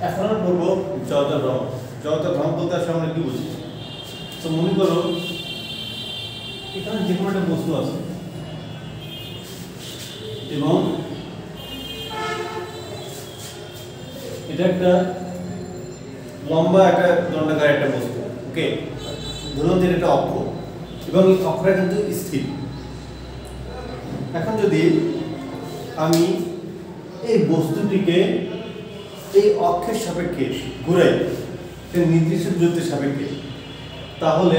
এখন আমরা পড়ব জড়তার ভ্রমণ। জড়তার ভ্রমণ বলতে আসলে আমরা কি বুঝি? তো মনে করো এখানে যে কোনো একটা বস্তু আছে এবং এটা একটা লম্বা একটা দণ্ডাকার একটা বস্তু, ওকে, ধরুন যে এটা অক্ষ এবং এই অক্ষটা কিন্তু স্থির। এখন যদি আমি এই বস্তুটিকে এই অক্ষের সাপেক্ষে ঘুরাই নির্দিষ্ট দূরত্বের সাপেক্ষে, তাহলে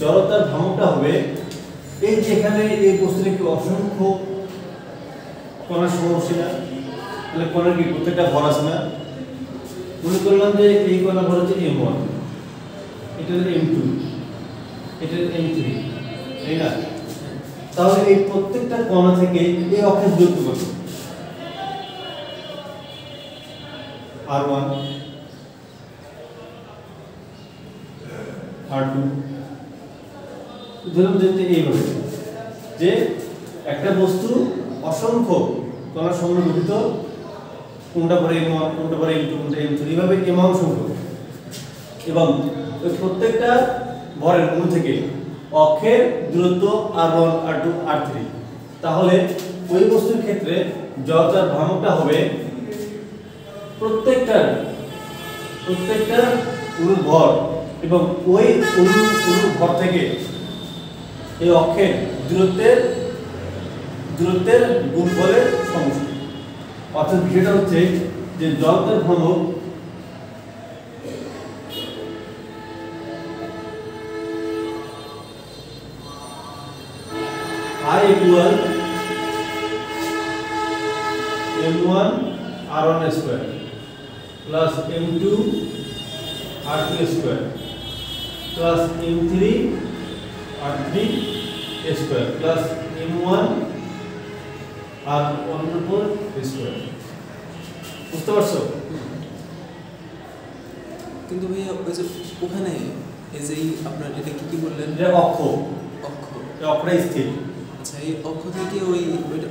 জড়তার ভ্রমণটা হবে এই যে এখানে এই বস্তুর কি অসংখ্য কণার সমষ্টি না, তাহলে কণার কি প্রত্যেকটা ভর আছে না? মনে করলাম যে এই কণা ভর হচ্ছে m1, এটা m2, এটা m3, তাই না? তাহলে এই প্রত্যেকটা কণা থেকে এই অক্ষের দূরত্ব কত? r1 r2। ধরুন যে এইভাবে যে একটা বস্তু অসংখ্য কণা সমন্বয়ে গঠিত, কোনটা পরে m1, কোনটা পরে m2, কোনটা m3, এইভাবে m সংখ্যক, এবং ওই প্রত্যেকটা ভরের অণু থেকে অক্ষের দূরত্ব r1 r2 r3। তাহলে ওই বস্তুর ক্ষেত্রে জড়তার ভ্রামকটা হবে প্রত্যেকটা অণুর ভর এবং ওই অণুর ভর থেকে এই অক্ষের দূরত্বের গুণফলের সমষ্টি। অর্থাৎ বিষয়টা হচ্ছে যে জড়তার ভ্রামক I equal m1 r1 square plus m2 r2 square plus m3 r3 square plus m1 r1 square। বুঝতে পারছো? কিন্তু ভাইয়া ওই যে ওখানে এই যে আপনার এটা কি বললেন? এটা অক্ষ এটা অক্ষটা স্থির। আচ্ছা, এই অক্ষ থেকে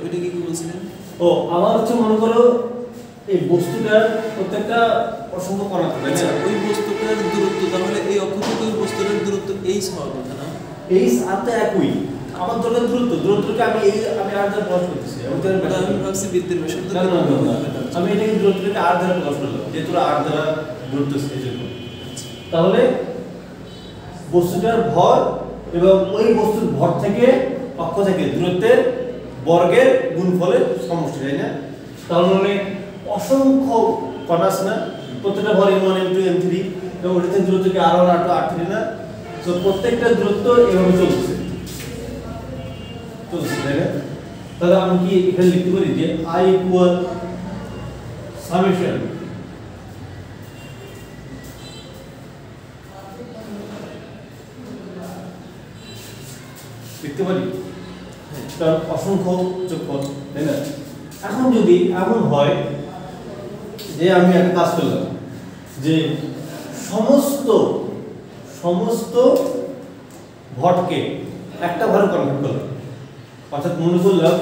ওইটা কি বলছিলেন? ও আমার হচ্ছে মনে করো এই বস্তুটার প্রত্যেকটা অসংখ্য কণা থাকে, আচ্ছা, ওই বস্তুটার দূরত্ব তাহলে এই অক্ষ থেকে ওই বস্তুটার দূরত্ব h হওয়ার কথা না? h আর তো একই। আমার দরকার দূরত্বকে আমি r দ্বারা প্রকাশ করতেছি। আমি ভাবছি বিদ্যুৎ বিষয়। আমি এটাকে দূরত্বকে r দ্বারা প্রকাশ করলাম, যেহেতু r দ্বারা দূরত্ব এজন্য। তাহলে বস্তুটার ভর এবং ওই বস্তুর ভর থেকে অক্ষ থেকে দূরত্বের বর্গের গুণফলের সমষ্টি, তাই না? তাহলে অসংখ্য কণা আছে না, প্রত্যেকটা ভর m1 m2 m3 এবং ওটাতে দূরত্ব কি r1 r2 r3 না? তো প্রত্যেকটা দূরত্ব এভাবে চলছে, তাই না? তাহলে আমি কি এখানে লিখতে পারি যে I equal summation লিখতে পারি, কারণ অসংখ্য যোগফল, তাই না? এখন যদি এমন হয় যে আমি একটা কাজ করলাম যে সমস্ত ভরকে একটা ভরে কনভার্ট করলাম, অর্থাৎ মনে করলাম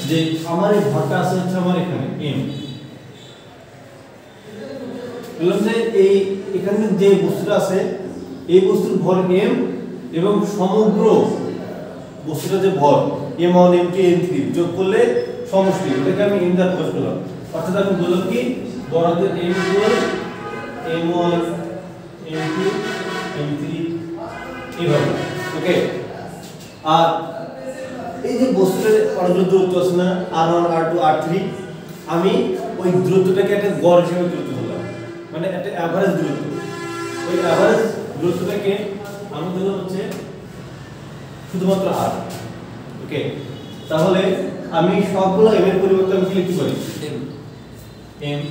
যে আমার এই ভরটা আছে হচ্ছে আমার এখানে m, বললাম যে এই এখানে যে বস্তুটা আছে এই বস্তুর ভর m এবং সমগ্র বস্তুটা যে ভর m1 m2 m3 যোগ করলে সমষ্টি, এটাকে আমি m দ্বারা প্রকাশ করলাম। অর্থাৎ আমি বললাম কি বড়দের m equal m1 m2 m3 এইভাবে, ওকে। আর এই যে বস্তুর অনেকগুলো দূরত্ব আছে না, r1 r2 r3, আমি ওই দূরত্বটাকে একটা গড় হিসেবে দূরত্ব ধরলাম, মানে একটা অ্যাভারেজ দূরত্ব। ওই অ্যাভারেজ দূরত্বটাকে আমি ধরলাম হচ্ছে শুধুমাত্র r, ওকে। তাহলে আমি সবগুলো m এর পরিবর্তে আমি কি লিখতে পারি? m।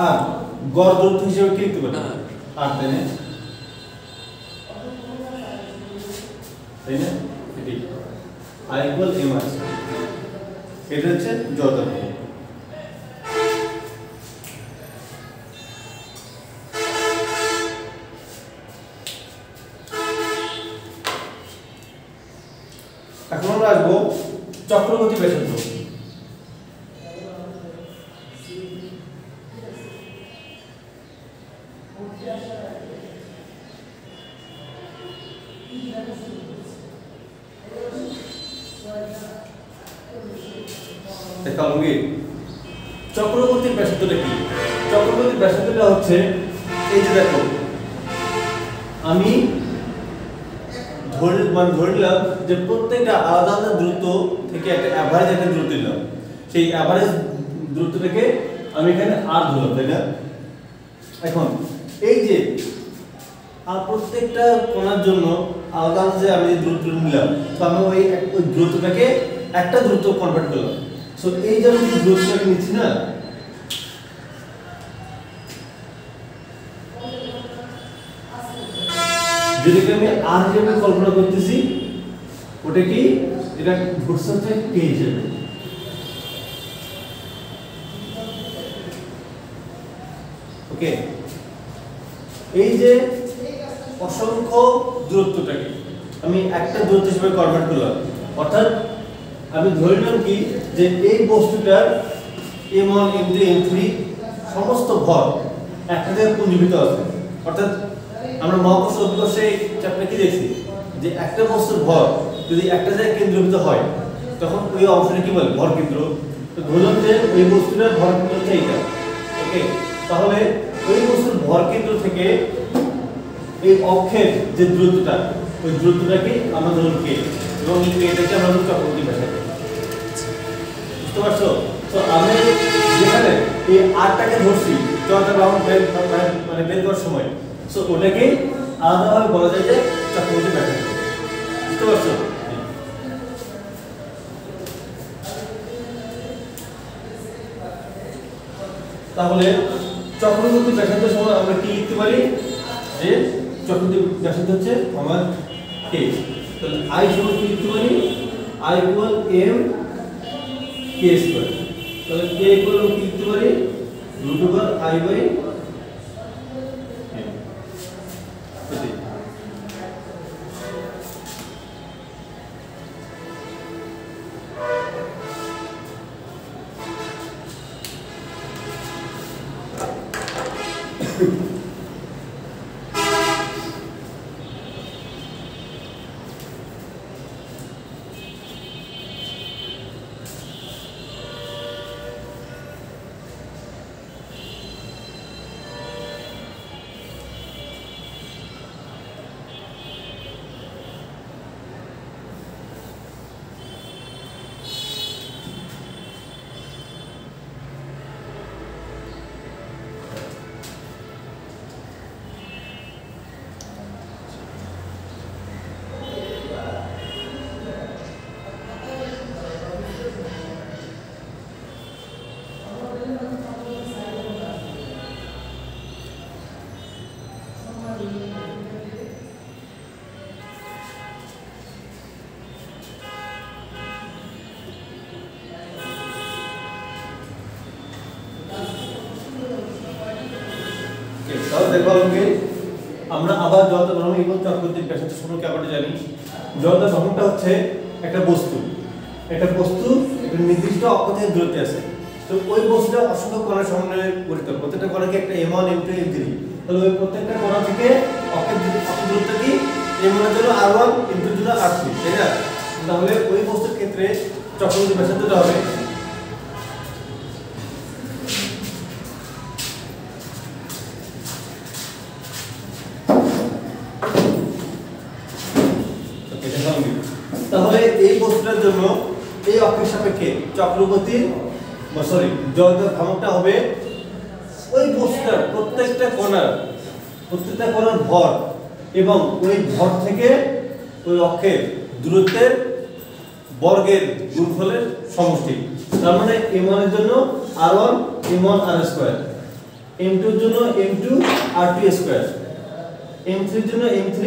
আর গড় দূরত্ব হিসেবে কি লিখতে পারি? r, তাই না? তাই না? এটাই I equal m আছে, এটা হচ্ছে জড়তার ভ্রমণ। এখন আমরা আসবো চক্রগতি ব্যাসার্ধ। দেখা হবে চক্রবর্তীর ব্যাসার্ধটা কি? চক্রবর্তীর ব্যাসার্ধটা হচ্ছে এই যে দেখো, আমি ধরে নিলাম যে প্রত্যেকটা আলাদা আলাদা দূরত্ব থেকে একটা অ্যাভারেজ একটা দূরত্ব নিলাম, সেই অ্যাভারেজ দূরত্বটাকে আমি এখানে আর ধরলাম, তাই না? এখন এই যে আর প্রত্যেকটা কোণার জন্য আলাদা আলাদা যে আমি দূরত্ব নিলাম, তো আমি ওই দূরত্বটাকে একটা দূরত্ব কনভার্ট করলাম। সো এই যে আমি দূরত্বটাকে নিচ্ছি না, যেটাকে আমি আর হিসেবে কল্পনা করতেছি, ওটা কি? এটা ঘটছে হচ্ছে কে হিসেবে। ওকে, এই যে অসংখ্য দূরত্বটাকে আমি একটা দূরত্ব হিসেবে কনভার্ট করলাম, অর্থাৎ আমি ধরে নিলাম কি যে এই বস্তুটার m1 m2 m3 সমস্ত ভর একটা জায়গায় পুঞ্জীভূত আছে। অর্থাৎ আমরা মহাকর্ষ অভিকর্ষে চ্যাপ্টারে কি দেখছি যে একটা বস্তুর ভর যদি একটা জায়গায় কেন্দ্রীভূত হয় তখন ওই অংশটা কি বলে? ভর কেন্দ্র। তো ধরলাম যে ওই বস্তুটার ভর কেন্দ্র হচ্ছে এইটা। ওকে, তাহলে ওই বস্তুর ভর কেন্দ্র থেকে এই অক্ষের যে দূরত্বটা, ওই দূরত্বটাকে আমরা ধরুন কে, এবং এটাকে আমরা ধরুন চক্রবর্তী ব্যাসার্ধ। বুঝতে পারছো? তো আমি যেখানে এই আরটাকে ধরছি চলটা রাউন্ড মানে বের করার সময়, সো ওটাকে আলাদাভাবে বলা যায় যে চক্রবর্তী ব্যাসার্ধ। বুঝতে পারছো? তাহলে চক্রবর্তী ব্যাসার্ধের সময় আমরা কি লিখতে পারি? যে চক্রবর্তী ব্যাসার্ধ হচ্ছে আমার কে। তাহলে i সমান কি লিখতে পারি? i equal m k square. তাহলে k ইকুয়াল কি লিখতে পারি? √i by m। আমরা আবার জড়তা ভ্রমণ এবং চক্রবর্তীর ব্যাসার্ধ সম্পর্কে আবার জানি। জড়তা ভ্রমণটা হচ্ছে একটা বস্তু একটা নির্দিষ্ট অক্ষ থেকে দূরত্বে আছে। তো ওই বস্তুটা অসংখ্য কণার সমন্বয়ে গঠিত। প্রত্যেকটা কণাকে একটা m1 m2 m3, তাহলে ওই প্রত্যেকটা কণা থেকে অক্ষের দূরত্ব কি? m1 এর জন্য r1, m2 এর জন্য r3, তাই না? তাহলে ওই বস্তুর ক্ষেত্রে চক্রবর্তী ব্যাসার্ধটা হবে তাহলে এই বস্তুটার জন্য এই অক্ষের সাপেক্ষে চক্রবর্তীর জড়তার ভ্রামকটা হবে ওই বস্তুটার প্রত্যেকটা কোণার ভর এবং ওই ভর থেকে ওই অক্ষের দূরত্বের বর্গের গুণফলের সমষ্টি। তার মানে m1 এর জন্য r1 m1 r2, m2 এর জন্য m2 r2 স্কয়ার, m3 এর জন্য m3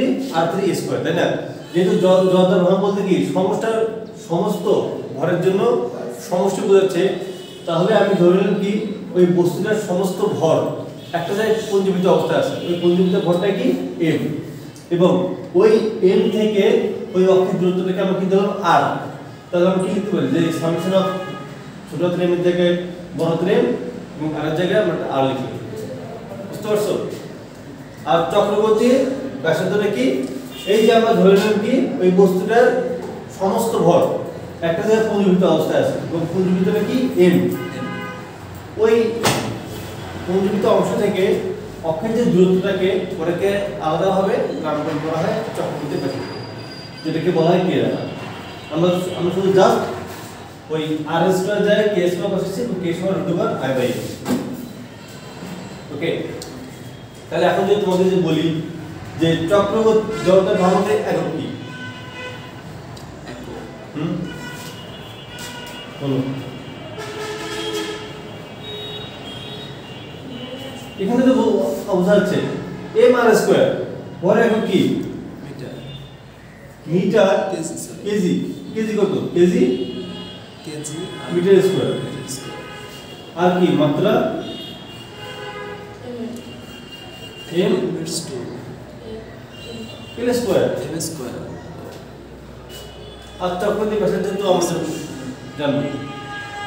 r3 স্কয়ার, তাই না? যেহেতু জড়তার ভর বলতে কি সমস্ত ভরের জন্য সমষ্টি বোঝাচ্ছে, তাহলে আমি ধরে নিলাম কি ওই বস্তুটার সমস্ত ভর একটা জায়গায় পুঞ্জীভূত অবস্থায় আছে। ওই পুঞ্জীভূত ভরটা কি? m, এবং ওই m থেকে ওই অক্ষের দূরত্বটাকে আমরা কি ধরলাম? r। তাহলে আমরা কি লিখতে পারি? যে সামেশন অফ ছোট হাতের m এর জায়গায় বড় হাতের m এবং r এর জায়গায় আমরা r লিখি। বুঝতে পারছো? আর চক্রবর্তী ব্যাসার্ধটা কি? এই যে আমরা ধরে নিলাম কি ওই বস্তুটার সমস্ত ভর একটা জায়গায় পুঞ্জীভূত অবস্থায় আছে এবং পুঞ্জীভূতটা কি m। ওই পুঞ্জীভূত অংশ থেকে অক্ষের যে দূরত্বটাকে ওটাকে আলাদাভাবে নামকরণ করা হয় চক্রবর্তী ব্যাসার্ধ, যেটাকে বলা হয় কে দ্বারা। আমরা শুধু জাস্ট ওই r স্কয়ার যায় k স্কয়ার বসেছি এবং k সমান √i/a। ওকে, তাহলে এখন যদি তোমাদের যে বলি যে চক্রবর্তী জড়তার ভ্রামকের একক কি? বলো। এখানে তো বোঝা যাচ্ছে mr স্কয়ার, ভর একক কি? Metre kg. কেজি কত? Kg metre square. আর কি মাত্রা? m l square. আর চক্রবর্তী ব্যাসার্ধ তো আমরা জানি,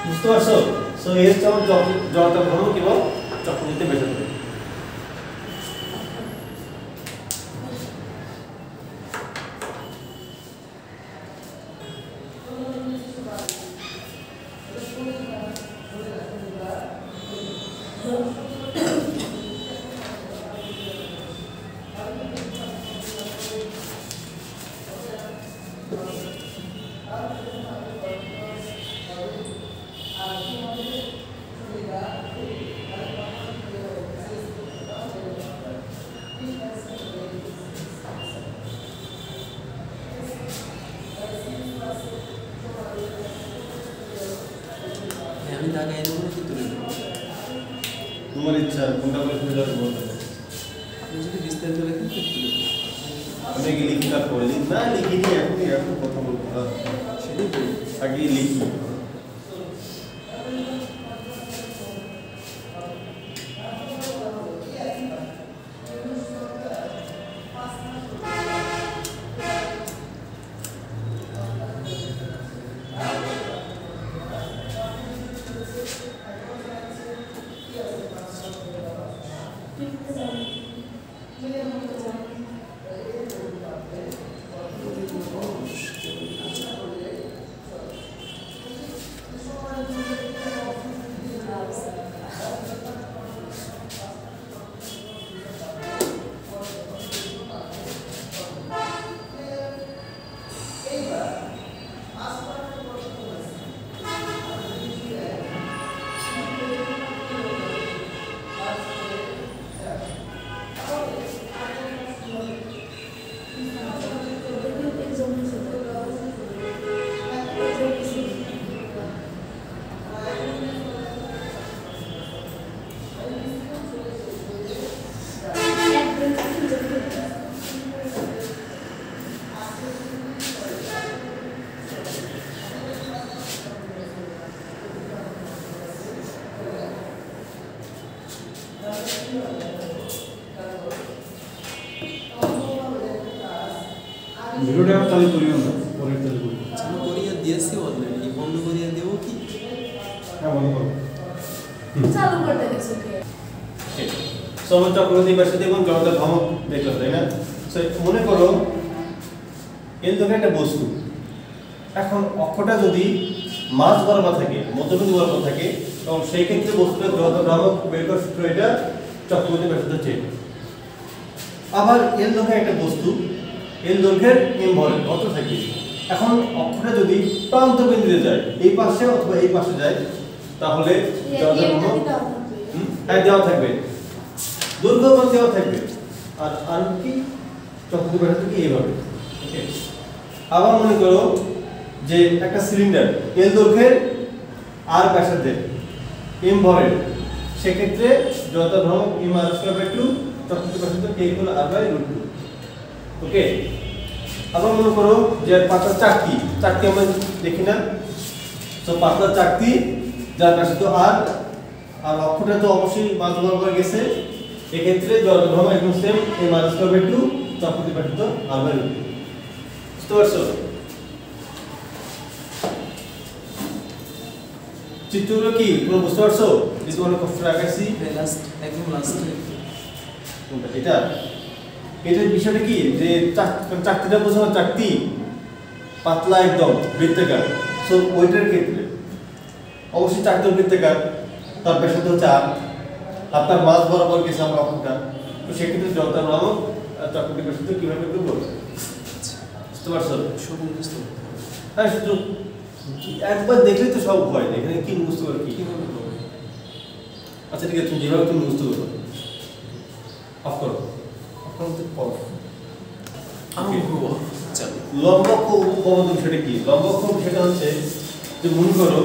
বুঝতে পারছো? সো এর যেমন জড়তার ভ্রামক এবং চক্রবর্তী ব্যাসার্ধ। আমি দাগাই দেবো নাকি তুলে দেবো? তোমার ইচ্ছা কোনটা করে তুলে দেবো বলতে। আপনি যদি বিস্তারিত লেখেন তো তুলে দেবো। আমি কি লিখি না পড়ে লিখ না লিখিনি এখন কথা বলবো না, সেটাই বলি। আগে লিখি। ভিডিওটা চালু করিও না, পরে চালু করি। চালু করিয়া দিয়েছি অলরেডি, বন্ধ করিয়া দেবো কি? হ্যাঁ বন্ধ করো। চালু করতে গেছে ওকে। সো আমরা চক্রবর্তী ব্যাসার্ধ এবং জড়তার ভ্রামক দেখলাম, তাই না? সো মনে করো এর ধরে একটা বস্তু, এখন অক্ষটা যদি মাঝ বরাবর থাকে, মধ্যবিন্দু বরাবর থাকে, তখন সেই ক্ষেত্রে বস্তুটার জড়তার ভ্রামক বের করার সূত্র এটা চক্রবর্তী ব্যাসার্ধ চেয়ে। আবার এর দৈর্ঘ্যে একটা বস্তু, এর দৈর্ঘ্যের m ভরের কত থাকে, এখন অক্ষটা যদি প্রান্ত বিন্দুতে যায়, এই পাশে অথবা এই পাশে যায়, তাহলে জড়তার ভ্রামক হ্যাঁ দেওয়া থাকবে, দৈর্ঘ্য মান দেওয়া থাকবে। আর কি চক্রবর্তী ব্যাসার্ধ কি এইভাবে। ওকে, আবার মনে করো যে একটা সিলিন্ডার এল দৈর্ঘ্যের আর ব্যাসার্ধের m ভরের, সেক্ষেত্রে জড়তার ভ্রামক m r²/2, চক্রবর্তী ব্যাসার্ধ k = r/√2। ওকে, আবার মনে করো যে পাতলা চাকতি আমরা দেখি না, তো পাতলা চাকতি যার ব্যাসার্ধ r, আর অক্ষটা তো অবশ্যই মাঝ বরাবর গেছে, এক্ষেত্রে জড়তার ভ্রামক একদম সেম m r²/2, চক্রবর্তী ব্যাসার্ধ r/√2। বুঝতে পারছো? চিত্রগুলো কি পুরো বুঝতে পারছো? কিছু অনেক কষ্ট রাখাইছি। লাস্ট একদম লাস্টে কোনটা এটা? এটার বিষয়টা কি যে চাকতিটা বোঝো, চাকতি পাতলা একদম বৃত্তাকার। সো ওইটার ক্ষেত্রে অবশ্যই চাকতি বৃত্তাকার, তার ব্যাসার্ধ হচ্ছে 8, আর তার মাঝ বরাবর গেছে আমরা অক্ষটা। তো সেক্ষেত্রে জড়তার নামক চাকতির ব্যাসার্ধ কিভাবে করবো বুঝতে পারছো? সব মুখস্থ করতে হবে। হ্যাঁ, শুধু একবার দেখলেই তো সব হয়, এখানে কি মুখস্থ করে কি। কিভাবে হবে? আচ্ছা ঠিক আছে, তুমি যেভাবে তুমি মুখস্থ করো, অফ করো, অফ করো তো পড়ো। চালু। লম্ব অক্ষ উপপাদ্য বিষয়টা কি? লম্ব অক্ষ বিষয়টা হচ্ছে যে মনে করো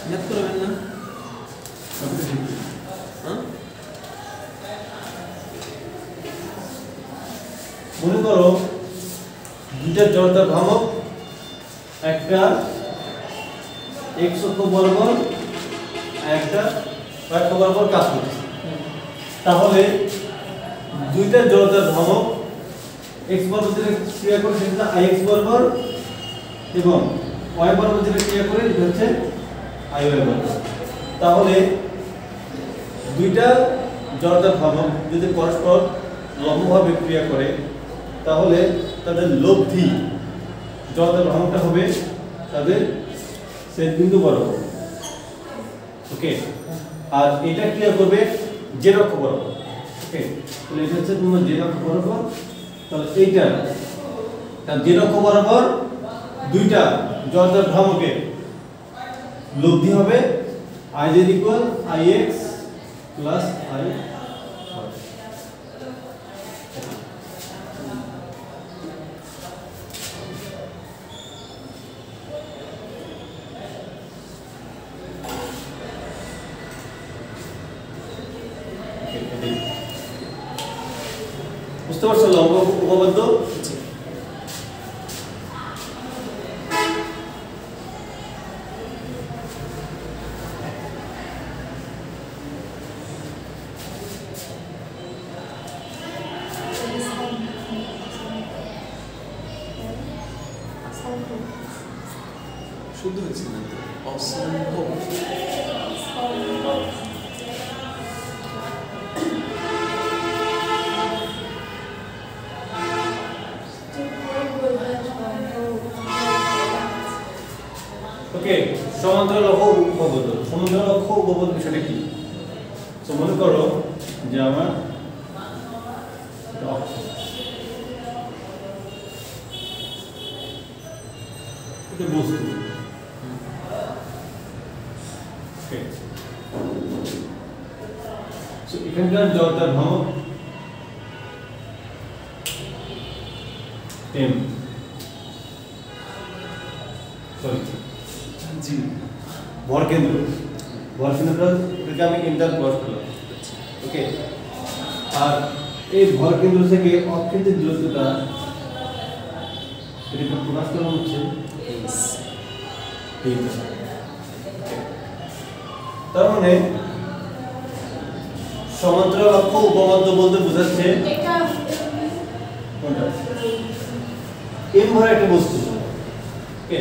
ম্যাথ করবেন না? হ্যাঁ? মনে করো দুইটা জড়তার ভ্রামক, একটা এক্স অক্ষ বরাবর, একটা y অক্ষ বরাবর কাজ করতেছে। তাহলে দুইটা জড়তার ভ্রামক x বরাবর যেটা ক্রিয়া করে সেটা ix বরাবর, এবং y বরাবর যেটা ক্রিয়া করে এটা হচ্ছে iy বরাবর। তাহলে দুইটা জড়তার ভ্রামক যদি পরস্পর লম্বভাবে ক্রিয়া করে তাহলে তাদের লব্ধি জড়তার ভ্রামকটা হবে তাদের ছেদ বিন্দু বরাবর। ওকে, আর এটা ক্রিয়া করবে z অক্ষ বরাবর। ওকে, তাহলে এটা হচ্ছে তোমার z অক্ষ বরাবর। তাহলে এইটা তার z অক্ষ বরাবর দুইটা জড়তার ভ্রামকের লব্ধি হবে iz = ix + i। বুঝতে পারছো লম্ব উপপাদ্য? জি। শুদ্ধ হয়েছে না তো? অসম্ভব। ওকে, সমান্তরাল অক্ষ উপপাদ্য। সমান্তরাল অক্ষ উপপাদ্য বিষয়টা কি? তো মনে করো যে আমার এটা অক্ষ, এটা বস্তু। ওকে, সো এখানকার জড়তার ভ্রামক m, সরি জি। ভরকেন্দ্রটাকে আমি ইন্টার ক্রস করলাম। ওকে, আর এই ভরকেন্দ্র থেকে অক্ষের যে দূরত্বটা এটাকে প্রকাশ করা হচ্ছে এইটা। তার মানে সমান্তরাল অক্ষ উপপাদ্য বলতে বোঝাচ্ছে এটা কোনটা? m ভর একটা বস্তু। ওকে,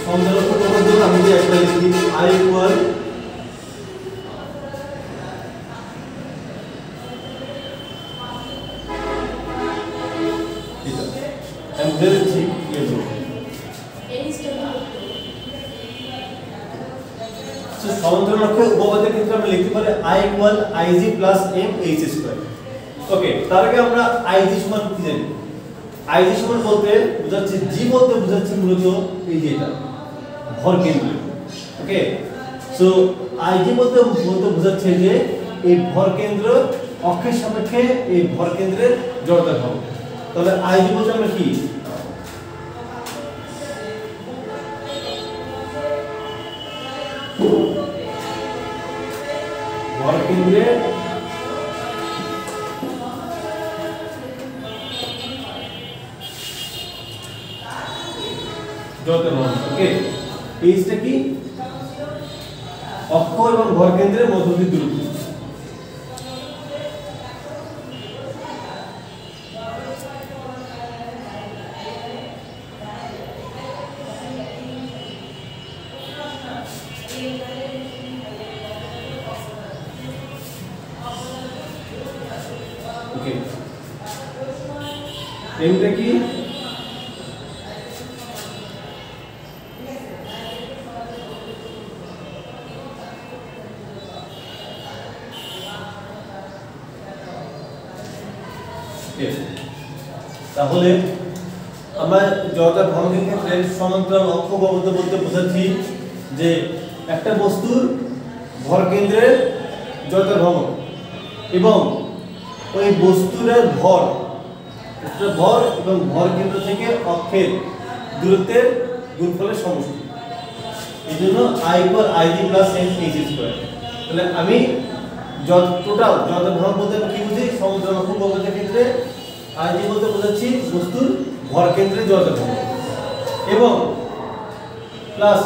সমান্তরাল অক্ষ উপপাদ্য আমি যে একটা লিখি i = আমি বুঝে দিচ্ছি কি হলো। সমান্তরাল অক্ষের উপপাদ্যের ক্ষেত্রে আমরা লিখতে পারি i = ig + mh²। ওকে, তার আগে আমরা ig সমান কি জানি? ig সমান বলতে বোঝাচ্ছে g বলতে বোঝাচ্ছে মূলত এই যে এটা ভর কেন্দ্র। ওকে, সো ig বলতে বোঝাচ্ছে যে এই ভর কেন্দ্র অক্ষের সাপেক্ষে এই ভর কেন্দ্রের জড়তা হবে। তাহলে ig বলতে আমরা কি? ভর কেন্দ্রের জড়তা মান। ওকে, এইটা কি? অক্ষ এবং ভর কেন্দ্রের মধ্যবর্তী দূরত্ব। ওকে এমটা কি তাহলে আমরা জড়তার ভ্রমণের ক্ষেত্রে সমান্তরাল অক্ষ বলতে বোঝাচ্ছি যে একটা বস্তুর ভর কেন্দ্রের জড়তার ভ্রমণ এবং ওই বস্তুর ভর এবং ভর কেন্দ্র থেকে অক্ষের দূরত্বের গুণফলের সমষ্টি। এই জন্য I = Ig + Mh²। তাহলে আমি টোটাল জড়তার ভ্রমণ বলতে কি বুঝি? সমান্তরাল অক্ষ বলতে ক্ষেত্রে Ig বলতে বোঝাচ্ছি বস্তুর ভর কেন্দ্রের জড়তার ভ্রমণ এবং প্লাস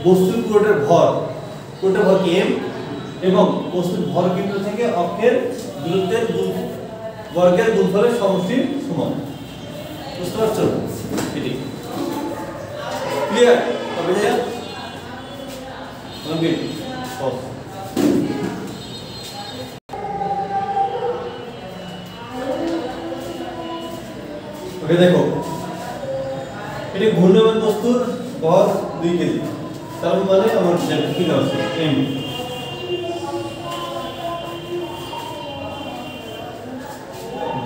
বস্তুর পুরোটার ভর কি m এবং বস্তুর ভর কেন্দ্র থেকে অক্ষের দূরত্বের বর্গের গুণফলের সমষ্টির সমান। বুঝতে পারছো? এটি ক্লিয়ার হবে না? ওকে ওকে দেখো এটি ঘূর্ণায়মান বস্তুর ভর 2 কেজি, তার মানে আমার কি আছে m।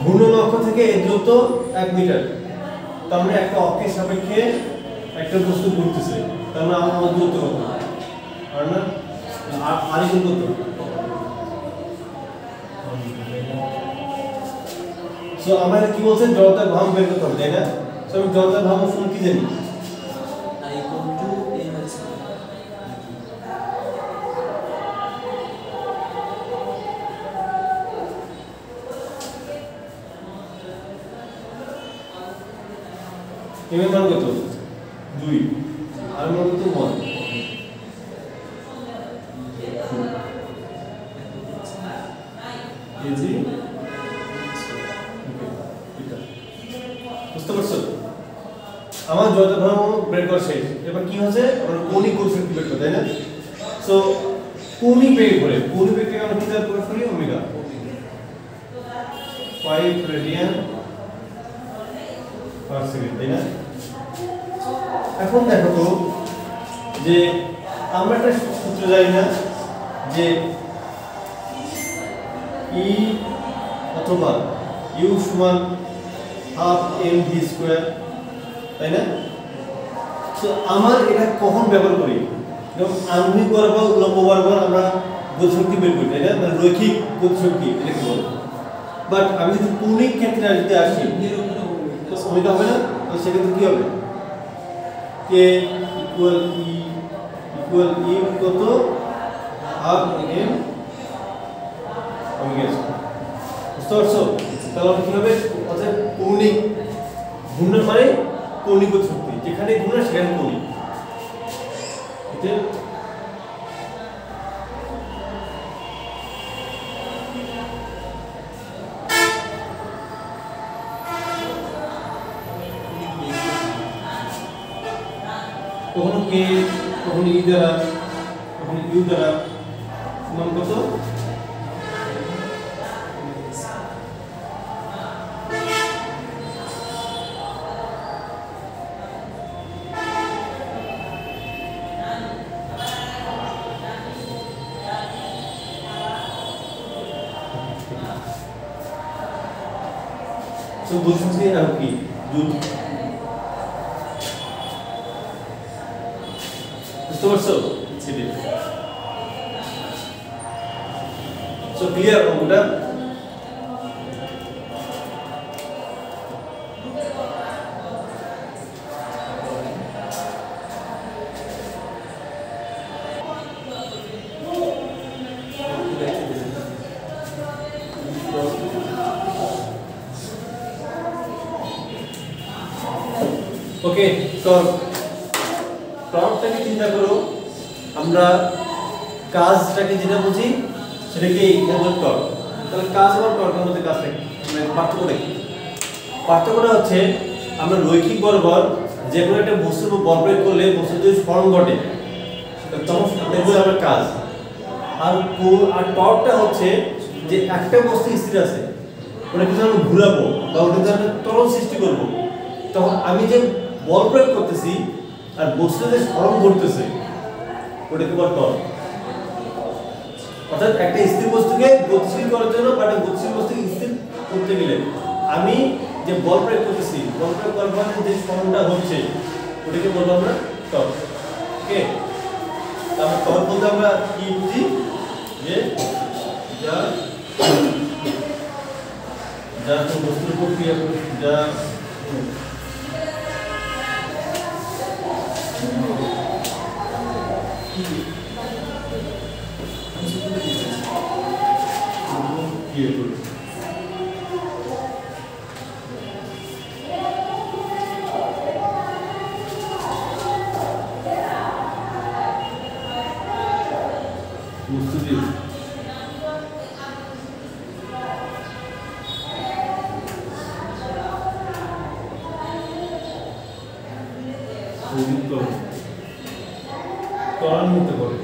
ঘূর্ণন অক্ষ থেকে এর দূরত্ব 1 মিটার, তার মানে একটা অক্ষের সাপেক্ষে একটা বস্তু ঘুরতেছে, তার মানে আমার দূরত্ব কত? আর না আর গুণ কত? সো আমাদের কি বলছেন জড়তার ভ্রমণ বের করতে হবে, তাই না? সো আমি জড়তার ভ্রমণ শুনে কি জানি I = ml²। m এর মান কত? 2 আর মান কত? 1 কেজি। বুঝতে পারছো? আমার জড়তার ভ্রমণ বের করা শেষ। এবার কি হচ্ছে? আমরা কৌণিক গতিশক্তি বের করতে, তাই না? সো কৌণিক বেগ থেকে আমরা কি বের করি? ওমেগা 5 রেডিয়ান/সেকেন্ড, তাই না? এখন দেখো তো যে আমরা একটা সূত্র জানি না যে E অথবা U সমান হাফ mv², তাই না? তো আমার এটা কখন ব্যবহার করি? যখন আণবিক বরাবর উল্লম্ব বরাবর আমরা গতিশক্তি বের করি, তাই না? মানে রৈখিক গতিশক্তি এটাকে বলে। বাট আমি যদি কৌণিক ক্ষেত্রে যদি আসি তো ওমেগা হবে না? তো সেক্ষেত্রে কি হবে? k = E কত? Half m omega. বুঝতে পারছো? তাহলে কি হবে? অর্থাৎ কৌণিক ঘূর্ণন মানে কৌণিক গতিশক্তি, যেখানে ঘূর্ণন সেখানে কৌণিক। কখনো k কখনো e দ্বারা কখনো u দ্বারা সমান কত? তো গতিশক্তি আর কি জুল। বুঝতে পারছো? সেটি সো ক্লিয়ার অঙ্কটা? ওকে, তো টর্কটাকে চিন্তা করো, আমরা কাজটাকে যেটা বুঝি সেটাকে ইকুয়াল টর্ক। তাহলে কাজ আর টর্কের মধ্যে কাজটা মানে পার্থক্যটা কি? পার্থক্যটা হচ্ছে আমরা রৈখিক বরাবর যে কোনো একটা বস্তুর উপর বল প্রয়োগ করলে বস্তুর যদি স্মরণ ঘটে তখন এগুলো আমার কাজ। আর টর্কটা হচ্ছে যে একটা বস্তু স্থির আছে, ওটাকে যখন ঘুরাবো বা ওটাকে যখন ত্বরণ সৃষ্টি করব, তখন আমি যে বল প্রয়োগ করতেছি আর বস্তু যে সরণ ঘটতেছে ওটাকে বল টর্ক। অর্থাৎ একটা স্থির বস্তুকে গতিশীল করার জন্য বা একটা গতিশীল বস্তুকে স্থির করতে গেলে আমি যে বল প্রয়োগ করতেছি, বল প্রয়োগ করার ফলে যে সরণটা হচ্ছে ওটাকে বলবো আমরা টর্ক। ওকে, তাহলে টর্ক বলতে আমরা কি বুঝি? যে যা যা বস্তুর উপর ক্রিয়া করে, যা ক্রিয়া করে। বস্তু দিয়ে ত্বরান্বিত করে।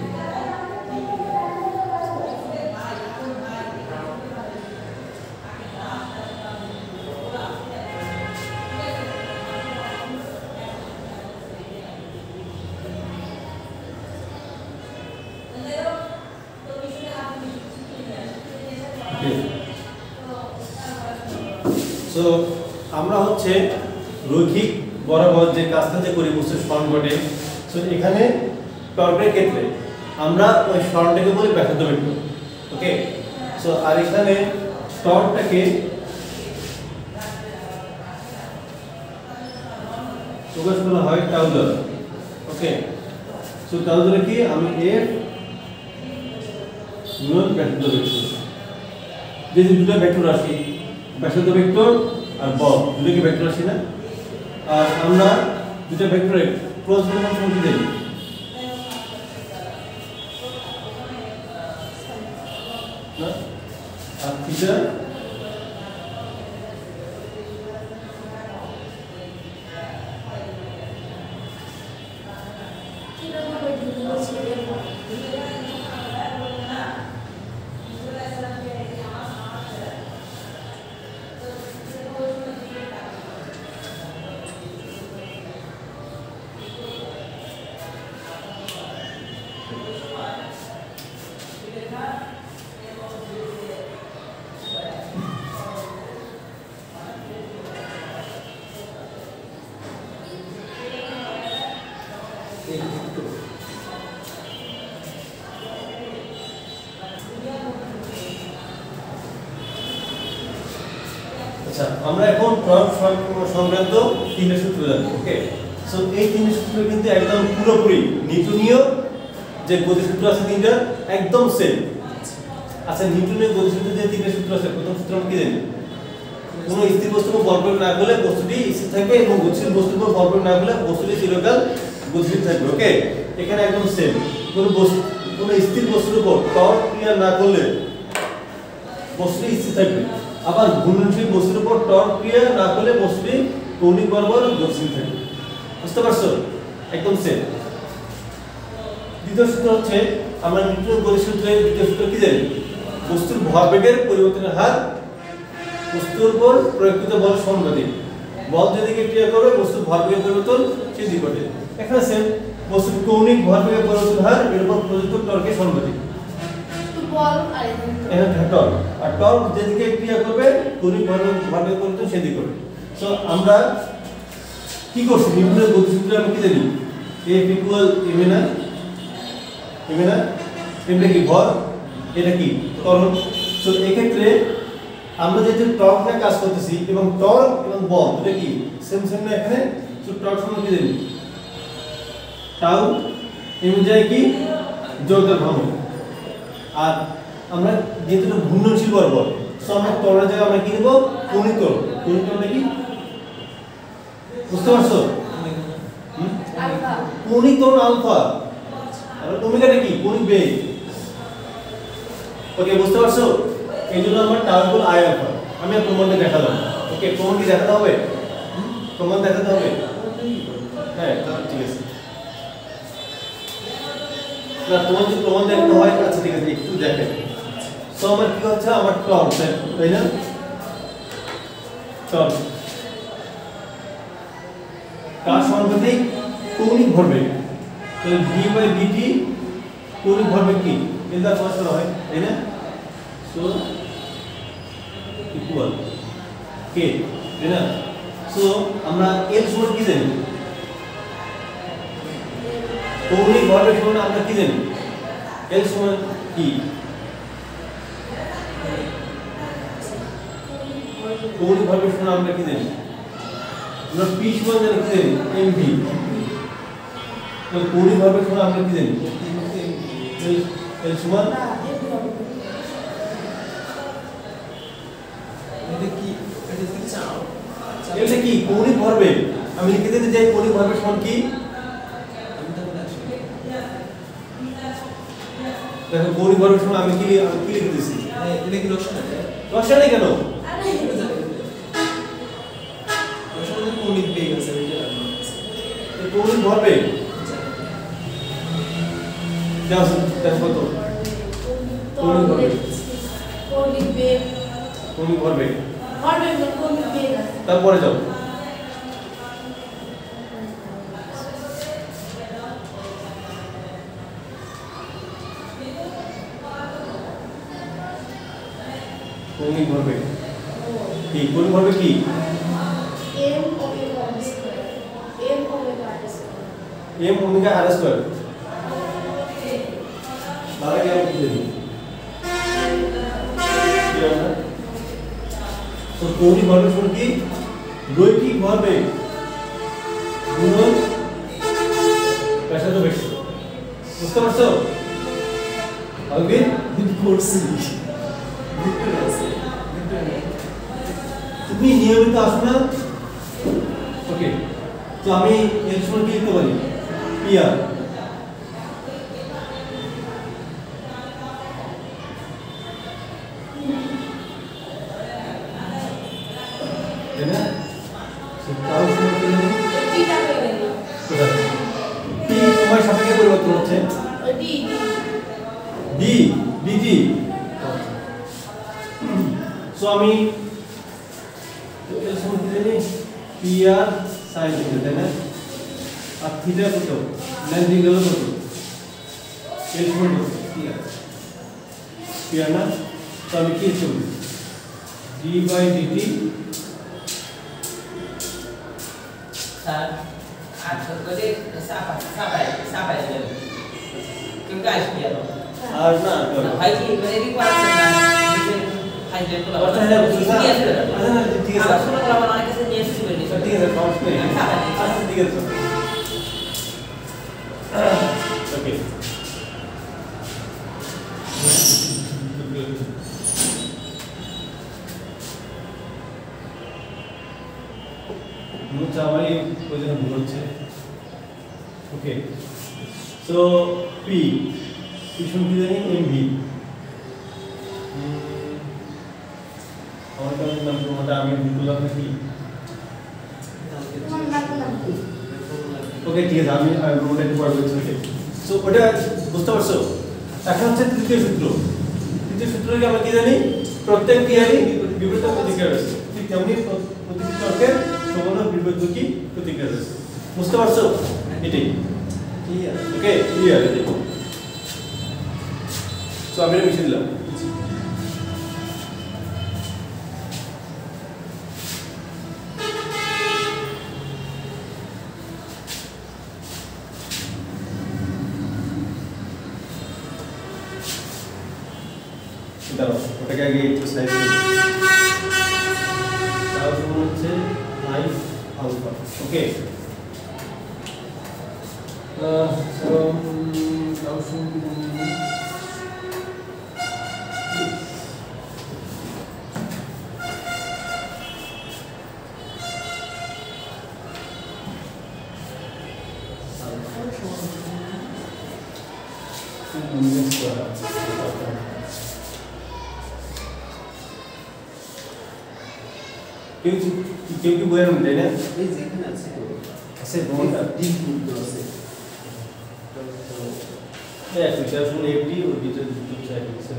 সো আমরা হচ্ছে রৈখিক বরাবর যে কাজটা যে করি বস্তুর সরণ ঘটে, সো এখানে টর্কের ক্ষেত্রে আমরা ওই সরণটাকে বলি ব্যাসার্ধ ভেক্টর। ওকে, সো আর এখানে টর্কটাকে প্রকাশ করা হয় টাউ দ্বারা। ওকে, সো টাউ দ্বারা কি আমি এফ গুণন ব্যাসার্ধ ভেক্টর, যে দুটো ভেক্টর রাশি ব্যাসার্ধ ভেক্টর আর বল দুটো কি ভেক্টর রাশি না? আর আমরা দুটো ভেক্টরের ক্রস গুণন সমান দেই না, আর থিটা আচ্ছা, আমরা এখন টর্ক সংক্রান্ত তিনটা সূত্র জানবো। ওকে, সো এই তিনটা সূত্র কিন্তু একদম পুরোপুরি নিউটনীয় যে গতিসূত্র আছে তিনটা একদম সেম। আচ্ছা, নিউটনের গতিসূত্রে যে তিনটা সূত্র আছে, প্রথম সূত্র আমরা কি জানি? কোনো স্থির বস্তুর উপর বল প্রয়োগ না করলে বস্তুটি স্থির থাকবে এবং গতিশীল বস্তুর উপর বল প্রয়োগ না করলে বস্তুটি চিরকাল গতিশীল থাকবে। ওকে, এখানে একদম সেম। কোনো স্থির বস্তুর উপর টর্ক ক্রিয়া না করলে বস্তুটি স্থির থাকবে, আবার ঘূর্ণনশীল বস্তুর উপর টর্ক ক্রিয়া না করলে বস্তুটি কৌণিক বরাবর গতিশীল থাকবে। বুঝতে পারছো? একদম সেম। দ্বিতীয় সূত্র হচ্ছে আমরা নিউটনের গতিসূত্রে দ্বিতীয় সূত্র কি জানি? বস্তুর ভরবেগের পরিবর্তনের হার বস্তুর উপর প্রয়োগকৃত বল সমানুপাতিক। বল যেদিকে ক্রিয়া করবে বস্তুর ভরবেগের পরিবর্তন সেদিকে ঘটে। এখানে সেম, বস্তুর কৌণিক ভরবেগের পরিবর্তন হার এর উপর প্রযুক্ত টর্কের সমানুপাতিক। বল আর এখানে টর্ক, আর টর্ক যেদিকে ক্রিয়া করবে কৌণিক ভরবেগের পরিবর্তন সেদিকে করবে। সো আমরা কি করছি? নিউটনের গতিসূত্রে আমরা কি জানি? F ইকুয়াল m না, এটা কি ভর, এটা কি ত্বরণ। সো এই ক্ষেত্রে আমরা যেহেতু টর্ক নিয়ে কাজ করতেছি এবং টর্ক এবং বল দুটো কি সেম না এখানে। সো টর্ক সমান কি জানি? টাউ m যায় কি জড়তার ভ্রমণ। আর আমরা যেহেতু ঘূর্ণনশীল বরাবর, সো আমরা ত্বরণের জায়গায় আমরা কি নেব? কৌণিক ত্বরণ। কৌণিক ত্বরণ কি বুঝতে পারছো? আলফা কৌণিক ত্বরণ আলফা, আর ওমেগাটা কি কৌণিক বেগ। ওকে, বুঝতে পারছো? এই জন্য আমরা টাউ ইকুয়াল আই আলফা। আমি প্রমাণটা দেখালাম। ওকে, প্রমাণ কি দেখাতে হবে? প্রমাণ দেখাতে হবে? হ্যাঁ, ঠিক আছে। না, তোমার যদি প্রমাণ দেখাতে হয়, আচ্ছা ঠিক আছে, একটু দেখেন। সো আমার কি হচ্ছে? আমার টর্ক, তাই না? চল কার সমানুপাতিক কৌণিক ভরবেগ তাহলে v/dt কৌণিক ভরবেগ কি এর দ্বারা প্রকাশ করা হয় তাই না সো ইকুয়াল k তাই না সো আমরা l সমান কি জানি কৌণিক ভরবেগ সমান আমরা কি জানি l সমান কি কৌণিক ভরবেগ সমান আমরা কি জানি আমরা p সমান জানি কি জানি mv তাহলে কৌণিক ভরবেগ সমান আমরা কি জানি l সমান এটা কি চাও এটা কি কৌণিক ভরবেগ আমি লিখে দিতে চাই কৌণিক ভরবেগ সমান কি দেখো কৌণিক ভরবেগ সমান আমি কি লিখে দিয়েছি এটা কি রসায়ন রসায়নে কেন রসায়নের কৌণিক বেগ আছে কৌণিক ভরবেগ দেখো তো কৌণিক ভরবেগ কৌণিক বেগ কৌণিক ভরবেগ ভরবেগ না কৌণিক বেগ আছে তারপরে যাও কৌণিক ভরবেগ কি কৌণিক ভরবেগ কি m omega r square m omega r square m omega r square বারে কি আমি দিই তো কৌণিক ভরবেগ সমান কি রৈখিক ভরবেগ গুণন ব্যাসার্ধ বেশি বুঝতে পারছো আগে করছি তুমি নিয়মিত আসো না ওকে তো আমি এর সমান কি লিখতে পারি পিআর তাই না তাও সমান কি জানি টিটা হয়ে গেল পি সময় সাপেক্ষে পরিবর্তন হচ্ছে ডি ডি ডিটি সো আমি এর সমান কি জানি পিআর সাইন থিটা তাই না আর থিটা কত লেন্থ গেল কত এর সমান কত পিআর না তো আমি কি লিখব d/dt স্যার 8 করে সাবাই দেব কিন্তু আসবে না আর না ভাই কি এরই পাচ্ছেন না হাই লেট করা আচ্ছা হ্যাঁ আচ্ছা ঠিক আছে আমার শুনে করা অনেক কিছু নিয়ে এসেছি বলি ঠিক আছে কাউন্ট করে আচ্ছা ঠিক আছে ওকে নোট আমারই ওই জন্য ভুল হচ্ছে ওকে সো পি সমান কি জানি এমভি আমার কাছে নাম তোমাটা আমি বললাম নাকি তোমার নাম ওকে ঠিক আছে আমি ওটা একটু পরে বলছি ওকে সো ওটা বুঝতে পারছো এখন হচ্ছে তৃতীয় সূত্রকে আমরা কি জানি প্রত্যেক ক্রিয়ারই বিপরীত প্রতিক্রিয়া রয়েছে ঠিক তেমনি প্রতিটি তর্কের সমান বিপরীতমুখী প্রতিক্রিয়া রয়েছে বুঝতে পারছো এটাই ক্লিয়ার ওকে ক্লিয়ার এটাই সো আমি এটা মিশিয়ে দিলাম দাঁড়াও ওটাকে আগে একটু সাইজ করি তাও সমান হচ্ছে আই আলফা ওকে সো তাও সমান কেউ কি বইয়ের মধ্যে না এই যেখানে আছে তো আছে কোনটা ডিপ কিন্তু আছে হ্যাঁ এটা আসলে এফডি ওর ভিতরে দুটো সাইড আছে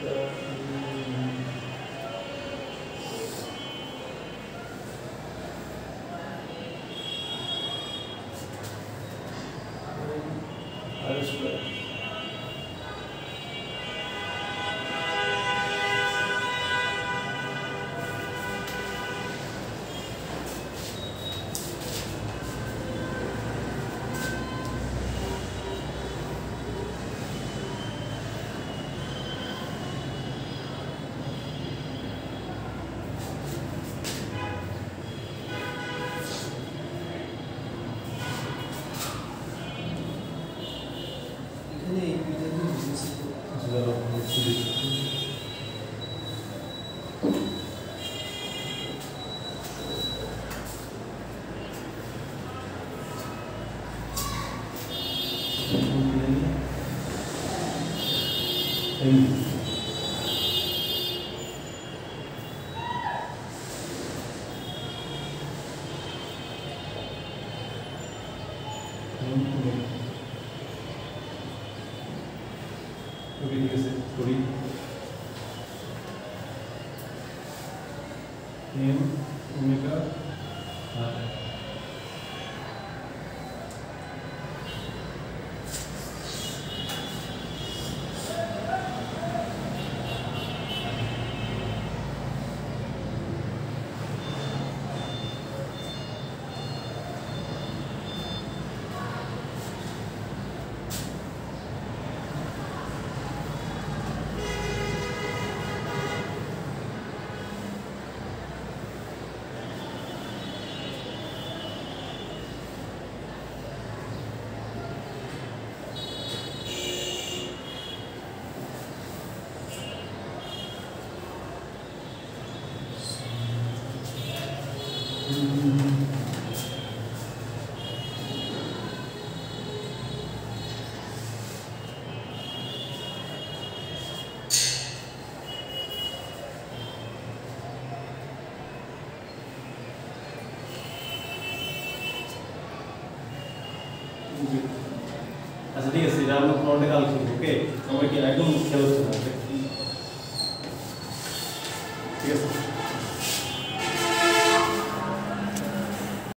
R square. এখানে এই দুইটা দিয়ে বিজনেস ওকে ঠিক আছে করি এম ওমেগা আর আচ্ছা ঠিক আছে এটা আমরা ফ্রন্টে কাল শিখবো ওকে সবাইকে একদম খেয়াল হচ্ছে না